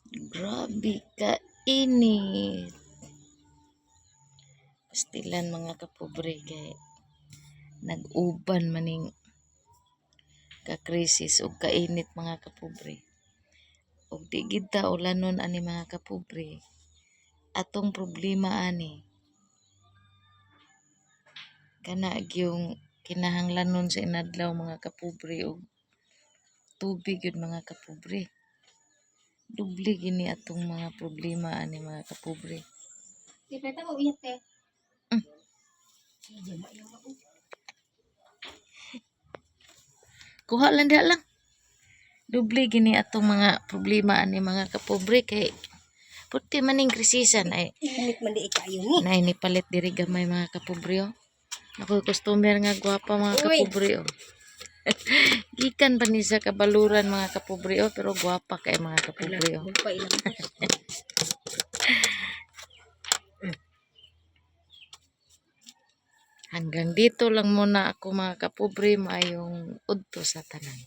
Grabe ka init. Pastilan mga kapobre kay nag-uban maning ka-krisis ug kainit mga kapobre. Ug di gid ta ulanon ani mga kapobre. Atong problema ani kana yung kinahanglanon sa inadlaw mga kapobre ug tubig yun mga kapobre. Dubli gini atong mga problema ani mga kapobre. Di ba ito ulit eh? Kuha lang diha lang. Dubli gini atong mga problema ani mga kapobre kay puti maning krisisan ay Init man di ikayo ni. nay ni palit diri gamay mga kapobre oh. Ako customer nga gwapa mga kapobre oh. Gikan pa ni sa kabaluran mga kapobre oh, pero gwapa kay mga kapobre oh. Hanggang dito lang muna ako mga kapobre, maayong udto sa tanan.